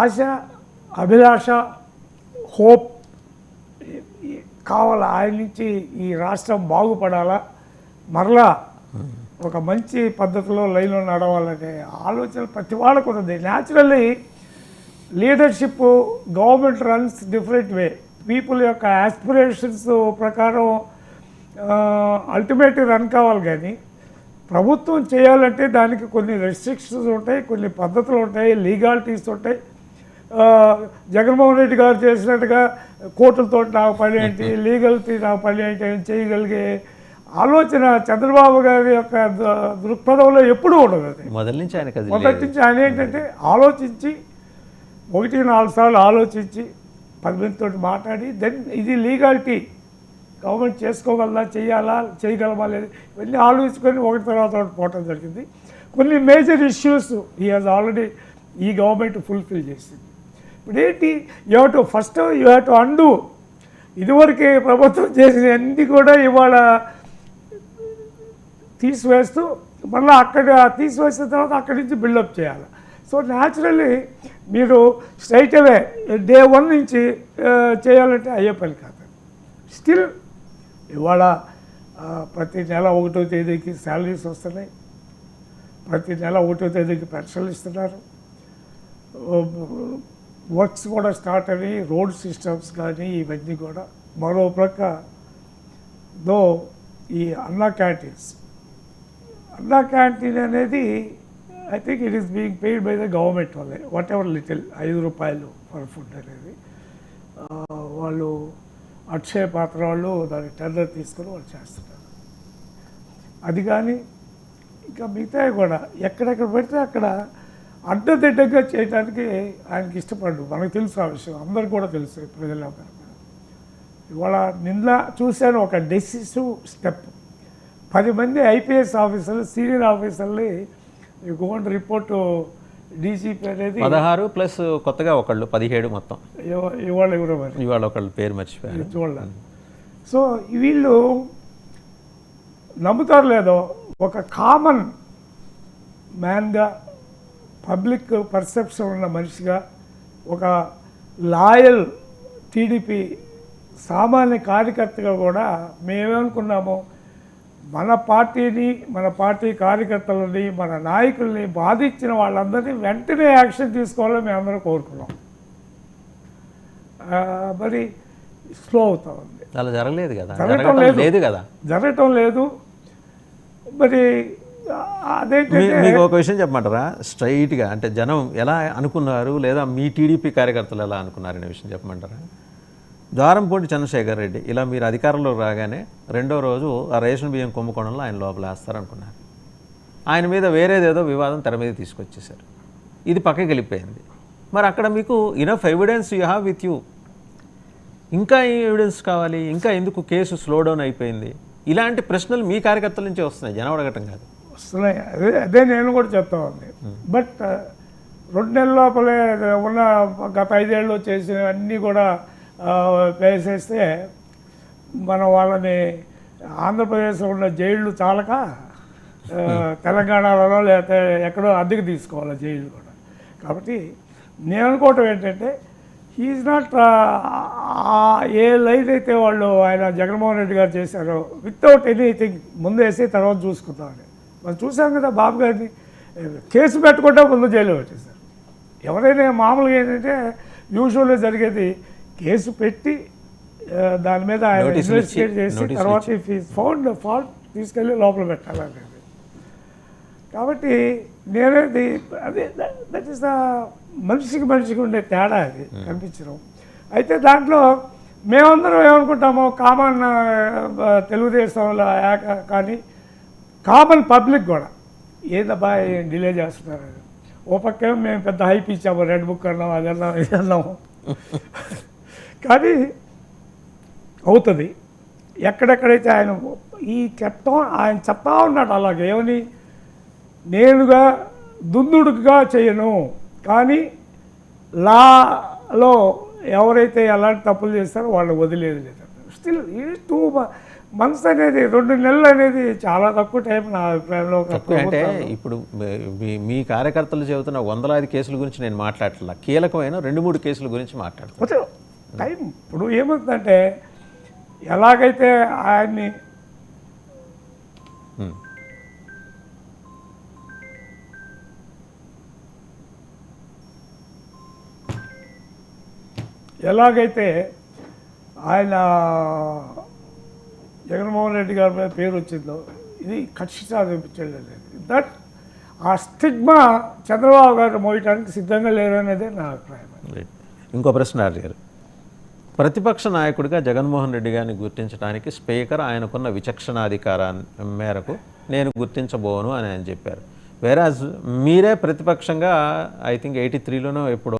ఆశ, అభిలాష, hope కావాలా. ఆయన నుంచి ఈ రాష్ట్రం బాగుపడాలా, మరలా ఒక మంచి పద్ధతిలో లైన్లో నడవాలనే ఆలోచన ప్రతి వాళ్ళకు ఉంటుంది. Naturally leadership government runs different way. People యొక్క యాస్పిరేషన్స్ ప్రకారం అల్టిమేట్ రన్ కావాలి. కానీ ప్రభుత్వం చేయాలంటే దానికి కొన్ని రెస్ట్రిక్షన్స్ ఉంటాయి, కొన్ని పద్ధతులు ఉంటాయి, లీగాలిటీస్ ఉంటాయి. జగన్మోహన్ రెడ్డి గారు చేసినట్టుగా కోర్టులతో నాకు పని ఏంటి, లీగల్టీ నాకు పని ఏంటి అని చేయగలిగే ఆలోచన చంద్రబాబు గారి యొక్క దృక్పథంలో ఎప్పుడూ ఉండదు. అది మొదటి నుంచి ఆయన ఏంటంటే ఆలోచించి 1-4 సార్లు ఆలోచించి 10 మందితో మాట్లాడి దెన్ ఇది లీగాలిటీ గవర్నమెంట్ చేసుకోగలదా, చేయగలమా లేదు ఇవన్నీ ఆలోచించుకొని ఒకటి తర్వాత పోవటం జరిగింది. కొన్ని మేజర్ ఇష్యూస్ ఈ హాజ్ ఆల్రెడీ ఈ గవర్నమెంట్ ఫుల్ఫిల్ చేసింది. ఇప్పుడు ఏంటి, యూ హ్యావ్ టు అండు. ఇదివరకే ప్రభుత్వం చేసిన అన్నీ కూడా ఇవాళ తీసివేస్తూ మళ్ళీ అక్కడ తీసివేసిన తర్వాత అక్కడి నుంచి బిల్డప్ చేయాలి. సో న్యాచురల్లీ మీరు స్ట్రైట్ అవే డే 1 నుంచి చేయాలంటే అయ్యే పని కాదు. స్టిల్ ఇవాళ ప్రతి నెల 1వ తేదీకి శాలరీస్ వస్తున్నాయి, ప్రతి నెల 1వ తేదీకి పెన్షన్లు ఇస్తున్నారు, వర్క్స్ కూడా స్టార్ట్ అయ్యి రోడ్ సిస్టమ్స్ కానీ ఇవన్నీ కూడా. మరో ప్రక్క ఈ అన్నా క్యాంటీన్ అనేది I think it is being paid by the government వాళ్ళే, వాట్ ఎవర్ లిటిల్ 5 రూపాయలు ఫర్ ఫుడ్ అనేది. వాళ్ళు అక్షయ పాత్ర వాళ్ళు దాని టెండర్ తీసుకొని వాళ్ళు చేస్తున్నారు. అది కానీ ఇంకా మిగతాయి కూడా ఎక్కడెక్కడ పెడితే అక్కడ అడ్డదిడ్డంగా చేయడానికి ఆయనకి ఇష్టపడ్డు. మనకు తెలుసు ఆ విషయం, అందరికి కూడా తెలుసు ప్రజలందరూ. ఇవాళ నిన్న చూశాను ఒక డెసిసివ్ స్టెప్. 10 మంది ఐపీఎస్ ఆఫీసర్లు, సీనియర్ ఆఫీసర్లు గవర్నమెంట్ రిపోర్టు డీజీపీ అనేది 16 ప్లస్ కొత్తగా ఒకళ్ళు 17 మొత్తం. ఇవాళ ఒకళ్ళు పేరు మర్చిపోయారు చూడాలి. సో వీళ్ళు నమ్ముతారు లేదో ఒక కామన్ మ్యాన్గా, పబ్లిక్ పర్సెప్షన్ ఉన్న మనిషిగా, ఒక లాయల్ టీడీపీ సామాన్య కార్యకర్తగా కూడా మేమేమనుకున్నాము, మన పార్టీని, మన పార్టీ కార్యకర్తలని, మన నాయకుల్ని బాధించిన వాళ్ళందరినీ వెంటనే యాక్షన్ తీసుకోవాలని మేము అందరం కోరుకున్నాం. మరి స్లో అవుతా ఉంది, అలా జరగలేదు కదా, జరగటం లేదు. మరి అదేంటంటే మీకు ఒక విషయం చెప్పమంటారా స్ట్రైట్గా, అంటే జనం ఎలా అనుకున్నారు లేదా మీ టీడీపీ కార్యకర్తలు ఎలా అనుకున్నారు అనే విషయం చెప్పమంటారా? ద్వారంపూడి చంద్రశేఖర్ రెడ్డి ఇలా మీరు అధికారంలో రాగానే 2వ రోజు ఆ రేషన్ బియ్యం కుంభకోణంలో ఆయన లోపల వేస్తారనుకున్నారు. ఆయన మీద వేరేదేదో వివాదం తెర మీద తీసుకొచ్చేసారు. ఇది పక్కకి వెళ్ళిపోయింది. మరి అక్కడ మీకు enough evidence you have with you, ఇంకా ఎవిడెన్స్ కావాలి, ఇంకా ఎందుకు కేసు స్లో డౌన్ అయిపోయింది? ఇలాంటి ప్రశ్నలు మీ కార్యకర్తల నుంచే వస్తున్నాయి, జనం అడగటం కాదు. వస్తున్నాయి. అదే నేను కూడా చెప్తా ఉంది. బట్ 2 నెలల లోపలే ఉన్న గత 5 ఏళ్ళు చేసిన అన్నీ కూడా వేసేస్తే మన వాళ్ళని ఆంధ్రప్రదేశ్లో ఉన్న జైళ్ళు చాలక తెలంగాణలో లేకపోతే ఎక్కడో అద్దెకు తీసుకోవాలి జైళ్ళు కూడా. కాబట్టి నేను అనుకోవటం ఏంటంటే హీఈస్ నాట్ ఏ లైన్ అయితే వాళ్ళు ఆయన జగన్మోహన్ రెడ్డి గారు చేశారో వితౌట్ ఎనీథింగ్ ముందు వేసి తర్వాత చూసుకుంటామని మనం చూసాం కదా. బాబు గారిని కేసు పెట్టకుండా ముందు జైల్లో పెట్టేశారు. ఎవరైనా మామూలుగా ఏంటంటే యూజువల్గా జరిగేది కేసు పెట్టి దాని మీద ఆయన ఇన్వెస్టిగేట్ చేసి తర్వాత ఇఫ్ ఈజ్ ఫౌండ్ ఫాల్ట్ తీసుకెళ్ళి లోపల పెట్టాలనేది. కాబట్టి నేనేది అదే దట్ ఈస్ ద మనిషికి ఉండే తేడా అది కనిపించడం. అయితే దాంట్లో మేమందరం ఏమనుకుంటామో కామన్ తెలుగుదేశంలో కానీ కామన్ పబ్లిక్ కూడా ఏందబ్బా డిలే చేస్తున్నారు. ఓ పక్కేమో మేము పెద్ద హైప్ ఇచ్చాము, రెడ్ బుక్ అన్నాము, అది అన్నాము, ఇది అన్నాము. కానీ అవుతుంది. ఎక్కడెక్కడైతే ఆయన ఆయన చెప్తా ఉన్నాడు అలాగే ఏమని, నేనుగా దుందుడుగా చేయను, కానీ లాలో ఎవరైతే ఎలాంటి తప్పులు చేస్తారో వాళ్ళు వదిలేదు లేదు. స్టిల్ ఈ టూ మంత్స్ అనేది 2 నెలలు అనేది చాలా తక్కువ టైం నా అభిప్రాయంలో. అంటే ఇప్పుడు మీ కార్యకర్తలు చెబుతున్న వందలాది కేసుల గురించి నేను మాట్లాడట్లా, కీలకమైన 2-3 కేసుల గురించి మాట్లాడుతున్నాను. టైం ఇప్పుడు ఏమవుతుందంటే ఎలాగైతే ఆయన్ని ఆయన జగన్మోహన్ రెడ్డి గారి మీద పేరు వచ్చిందో ఇది కక్ష సాధించలేదు. దట్ ఆ స్టిగ్మా చంద్రబాబు గారు మోయటానికి సిద్ధంగా లేరనేదే నా అభిప్రాయం. ఇంకో ప్రశ్న అడిగారు. ప్రతిపక్ష నాయకుడిగా జగన్మోహన్ రెడ్డి గారిని గుర్తించడానికి స్పీకర్ ఆయనకున్న విచక్షణాధికారాన్ని మేరకు నేను గుర్తించబోను అని ఆయన చెప్పారు. వేరాజ్ మీరే ప్రతిపక్షంగా ఐ థింక్ 83లోనో ఎప్పుడో